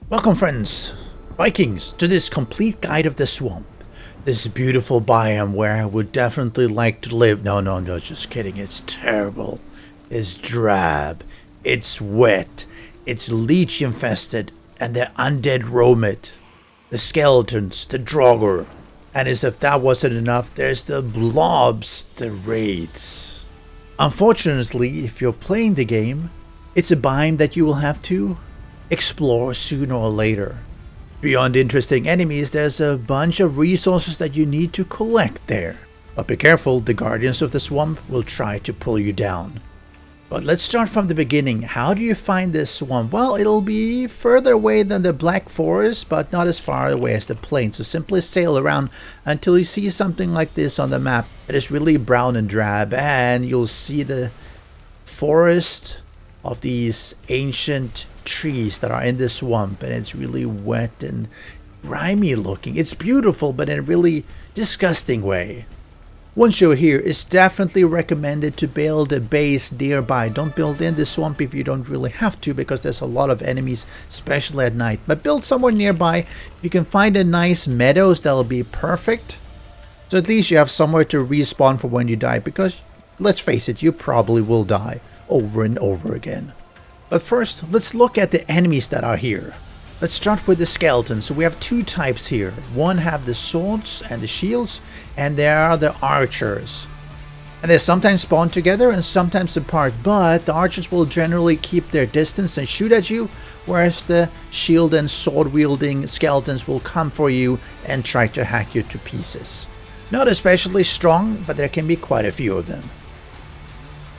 Welcome friends, Vikings, to this complete guide of the swamp. This beautiful biome where I would definitely like to live. No, just kidding. It's terrible. It's drab. It's wet. It's leech infested. And the undead roam it. The skeletons, the draugr. And as if that wasn't enough, there's the blobs, the wraiths. Unfortunately, if you're playing the game, it's a biome that you will have to explore sooner or later. Beyond interesting enemies, there's a bunch of resources that you need to collect there. But be careful, the guardians of the swamp will try to pull you down. But let's start from the beginning. How do you find this swamp? Well, it'll be further away than the Black Forest, but not as far away as the plain. So simply sail around until you see something like this on the map that is really brown and drab, and you'll see the forest of these ancient trees that are in the swamp, and it's really wet and grimy looking. It's beautiful, but in a really disgusting way. Once you're here, it's definitely recommended to build a base nearby. Don't build in the swamp if you don't really have to, because there's a lot of enemies, especially at night. But build somewhere nearby. You can find a nice meadows, that'll be perfect. So at least you have somewhere to respawn for when you die, because let's face it, you probably will die over and over again. But first, let's look at the enemies that are here. Let's start with the skeletons. So we have two types here. One have the swords and the shields, and there are the archers. And they sometimes spawn together and sometimes apart, but the archers will generally keep their distance and shoot at you, whereas the shield and sword wielding skeletons will come for you and try to hack you to pieces. Not especially strong, but there can be quite a few of them.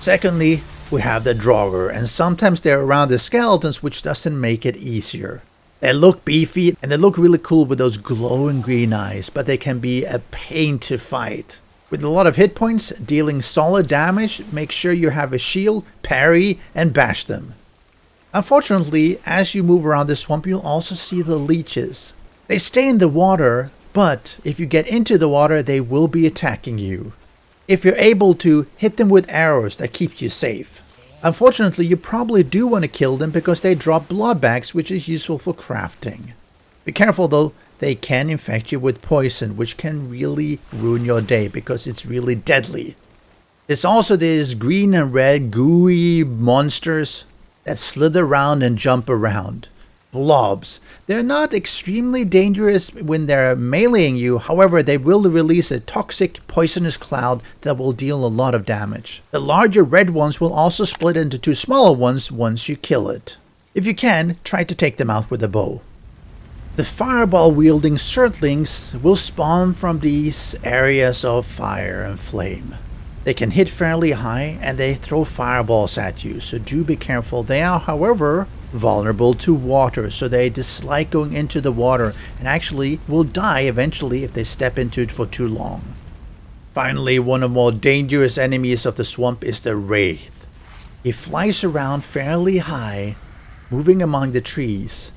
Secondly, we have the draugr, and sometimes they're around the skeletons, which doesn't make it easier. They look beefy and they look really cool with those glowing green eyes, but they can be a pain to fight. With a lot of hit points, dealing solid damage, make sure you have a shield, parry, and bash them. Unfortunately, as you move around the swamp, you'll also see the leeches. They stay in the water, but if you get into the water, they will be attacking you. If you're able to hit them with arrows, that keeps you safe. Unfortunately, you probably do want to kill them because they drop bloodbags, which is useful for crafting. Be careful though, they can infect you with poison, which can really ruin your day because it's really deadly. There's also these green and red gooey monsters that slither around and jump around. Blobs. They're not extremely dangerous when they're meleeing you, however they will release a toxic poisonous cloud that will deal a lot of damage. The larger red ones will also split into two smaller ones once you kill it. If you can, try to take them out with a bow. The fireball wielding Shirtlings will spawn from these areas of fire and flame. They can hit fairly high and they throw fireballs at you, so do be careful. They are, however, vulnerable to water, so they dislike going into the water and actually will die eventually if they step into it for too long. Finally, one of the more dangerous enemies of the swamp is the Wraith. He flies around fairly high, moving among the trees.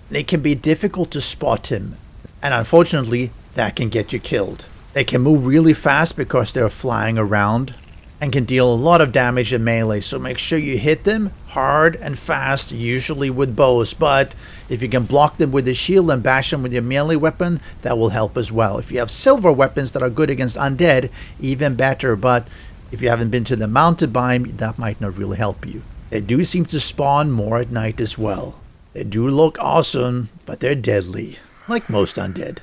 And it can be difficult to spot him, and unfortunately that can get you killed. They can move really fast because they're flying around and can deal a lot of damage in melee, so make sure you hit them hard and fast, usually with bows, but if you can block them with a shield and bash them with your melee weapon, that will help as well. If you have silver weapons that are good against undead, even better, but if you haven't been to the mountain biome, that might not really help you. They do seem to spawn more at night as well. They do look awesome, but they're deadly, like most undead.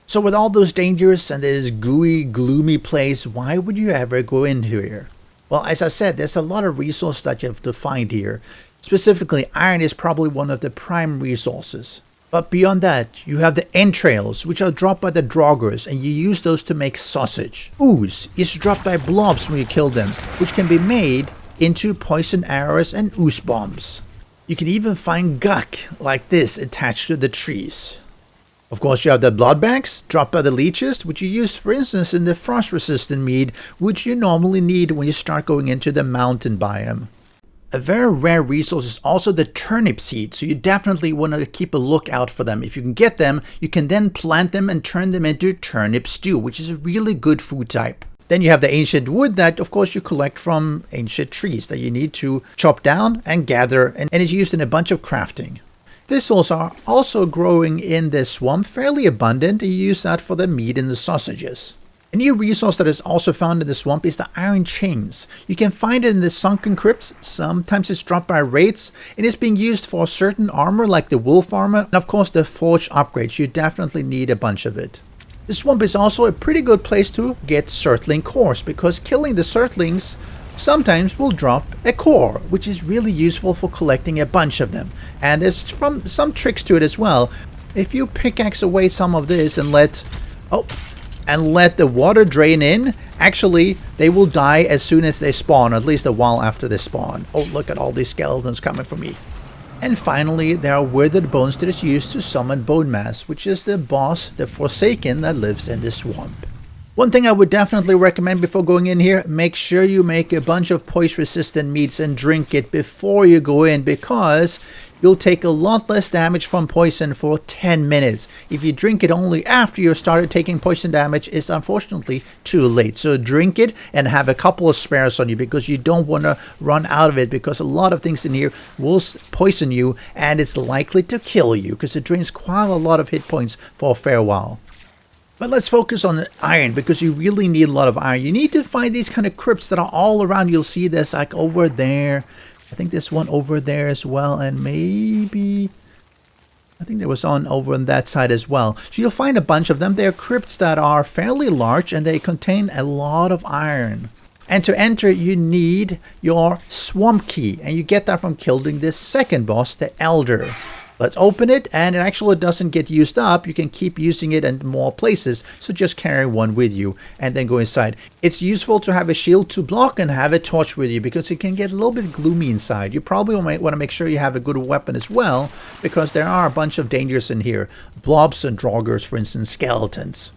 So with all those dangers and this gooey, gloomy place, why would you ever go in here? Well, as I said, there's a lot of resources that you have to find here. Specifically, iron is probably one of the prime resources. But beyond that, you have the entrails, which are dropped by the draugrs, and you use those to make sausage. Ooze is dropped by blobs when you kill them, which can be made into poison arrows and ooze bombs. You can even find guk like this attached to the trees. Of course, you have the bloodbags dropped by the leeches, which you use, for instance, in the frost-resistant mead, which you normally need when you start going into the mountain biome. A very rare resource is also the turnip seeds, so you definitely want to keep a lookout for them. If you can get them, you can then plant them and turn them into turnip stew, which is a really good food type. Then you have the ancient wood that, of course, you collect from ancient trees that you need to chop down and gather, and is used in a bunch of crafting. Thistles are also growing in this swamp, fairly abundant. You use that for the meat and the sausages. A new resource that is also found in the swamp is the iron chains. You can find it in the sunken crypts. Sometimes it's dropped by wraiths. It is being used for certain armor like the wolf armor and of course the forge upgrades. You definitely need a bunch of it. The swamp is also a pretty good place to get Shirtling cores because killing the Shirtlings sometimes will drop a core, which is really useful for collecting a bunch of them. And there's some tricks to it as well. If you pickaxe away some of this and let the water drain in, actually they will die as soon as they spawn, or at least a while after they spawn. Oh, look at all these skeletons coming for me. And finally, there are withered bones that is used to summon bone mass, which is the boss, the Forsaken, that lives in the swamp. One thing I would definitely recommend before going in here, make sure you make a bunch of poison resistant meats and drink it before you go in, because you'll take a lot less damage from poison for 10 minutes. If you drink it only after you started taking poison damage, it's unfortunately too late. So drink it and have a couple of spares on you, because you don't want to run out of it, because a lot of things in here will poison you and it's likely to kill you because it drains quite a lot of hit points for a fair while. But let's focus on iron, because you really need a lot of iron. You need to find these kind of crypts that are all around. You'll see this like over there. I think there's one over there as well, and maybe I think there was one over on that side as well. So you'll find a bunch of them. They're crypts that are fairly large and they contain a lot of iron. And to enter, you need your swamp key, and you get that from killing this second boss, the Elder. Let's open it, and it actually doesn't get used up. You can keep using it in more places, so just carry one with you and then go inside. It's useful to have a shield to block and have a torch with you, because it can get a little bit gloomy inside. You probably might want to make sure you have a good weapon as well, because there are a bunch of dangers in here. Blobs and draugrs, for instance, skeletons.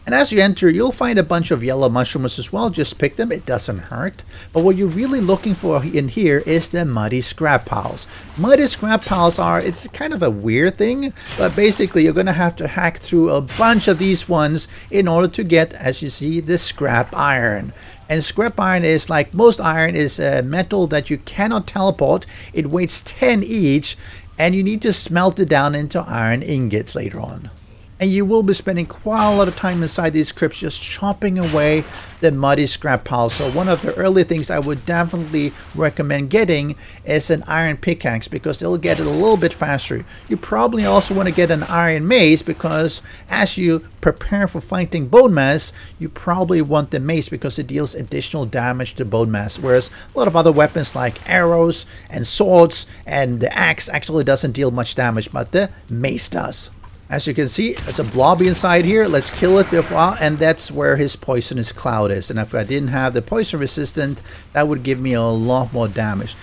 And as you enter, you'll find a bunch of yellow mushrooms as well. Just pick them, it doesn't hurt. But what you're really looking for in here is the muddy scrap piles. Muddy scrap piles it's kind of a weird thing, but basically you're going to have to hack through a bunch of these ones in order to get, as you see, the scrap iron. And scrap iron is, like most iron, is a metal that you cannot teleport. It weighs 10 each, and you need to smelt it down into iron ingots later on. And you will be spending quite a lot of time inside these crypts just chopping away the muddy scrap piles. So one of the early things I would definitely recommend getting is an iron pickaxe, because it'll get it a little bit faster. You probably also want to get an iron mace, because as you prepare for fighting bone mass, you probably want the mace because it deals additional damage to bone mass, whereas a lot of other weapons like arrows and swords and the axe actually doesn't deal much damage, but the mace does. As you can see, there's a blobby inside here. Let's kill it before, and that's where his poisonous cloud is. And if I didn't have the poison resistant, that would give me a lot more damage.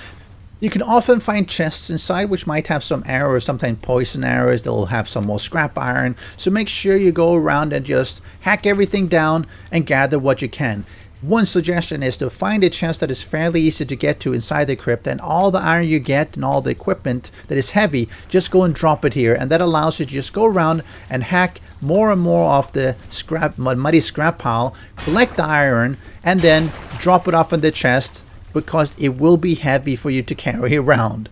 You can often find chests inside which might have some arrows, sometimes poison arrows. They'll have some more scrap iron. So make sure you go around and just hack everything down and gather what you can. One suggestion is to find a chest that is fairly easy to get to inside the crypt, and all the iron you get and all the equipment that is heavy, just go and drop it here, and that allows you to just go around and hack more and more off the muddy scrap pile, collect the iron, and then drop it off in the chest, because it will be heavy for you to carry around.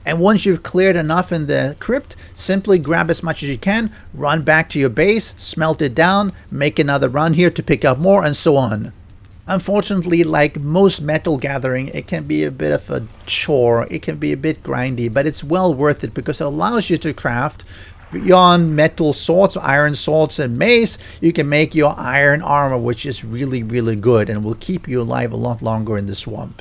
And once you've cleared enough in the crypt, simply grab as much as you can, run back to your base, smelt it down, make another run here to pick up more, and so on. Unfortunately, like most metal gathering, it can be a bit of a chore. It can be a bit grindy, but it's well worth it, because it allows you to craft beyond metal swords, iron swords and mace. You can make your iron armor, which is really, really good and will keep you alive a lot longer in the swamp.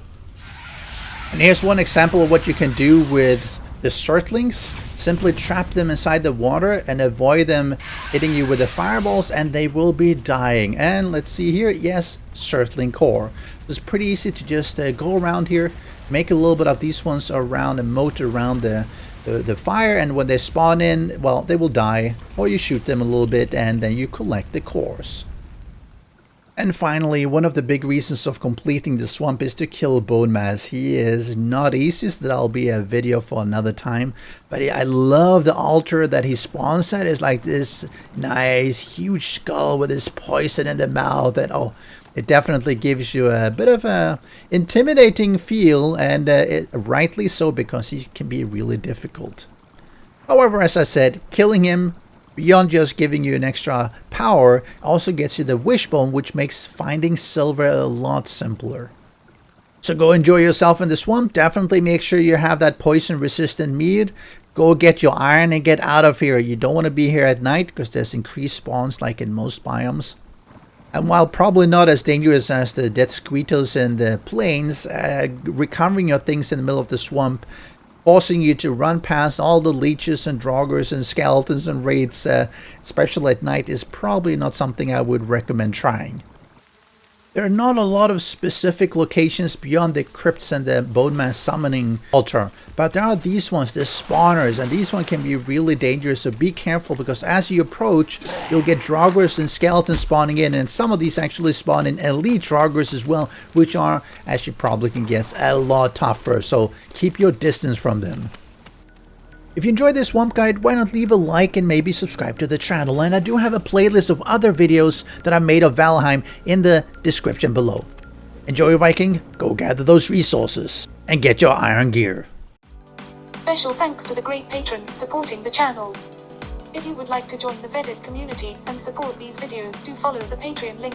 And here's one example of what you can do with the Shirtlings. Simply trap them inside the water and avoid them hitting you with the fireballs, and they will be dying. And let's see here, yes, Shirtling core. It's pretty easy to just go around here, make a little bit of these ones around and moat around the fire, and when they spawn in, well, they will die, or you shoot them a little bit and then you collect the cores. And finally, one of the big reasons of completing the swamp is to kill bone mass. He is not easy, so that'll be a video for another time. But I love the altar that he spawns at. It's like this nice, huge skull with his poison in the mouth. And oh, it definitely gives you a bit of a intimidating feel, and rightly so, because he can be really difficult. However, as I said, killing him, beyond just giving you an extra power, also gets you the wishbone, which makes finding silver a lot simpler. So go enjoy yourself in the swamp. Definitely make sure you have that poison resistant meat. Go get your iron and get out of here. You don't want to be here at night because there's increased spawns like in most biomes. And while probably not as dangerous as the dead squeeters in the plains, recovering your things in the middle of the swamp, forcing you to run past all the leeches and draugrs and skeletons and wraiths, especially at night, is probably not something I would recommend trying. There are not a lot of specific locations beyond the crypts and the bone mass summoning altar, but there are these ones, the spawners, and these ones can be really dangerous, so be careful because as you approach, you'll get draugrs and skeletons spawning in, and some of these actually spawn in elite draugrs as well, which are, as you probably can guess, a lot tougher, so keep your distance from them. If you enjoyed this swamp guide, why not leave a like and maybe subscribe to the channel, and I do have a playlist of other videos that I made of Valheim in the description below. Enjoy Viking, go gather those resources, and get your iron gear. Special thanks to the great patrons supporting the channel. If you would like to join the Vedui community and support these videos, do follow the Patreon link.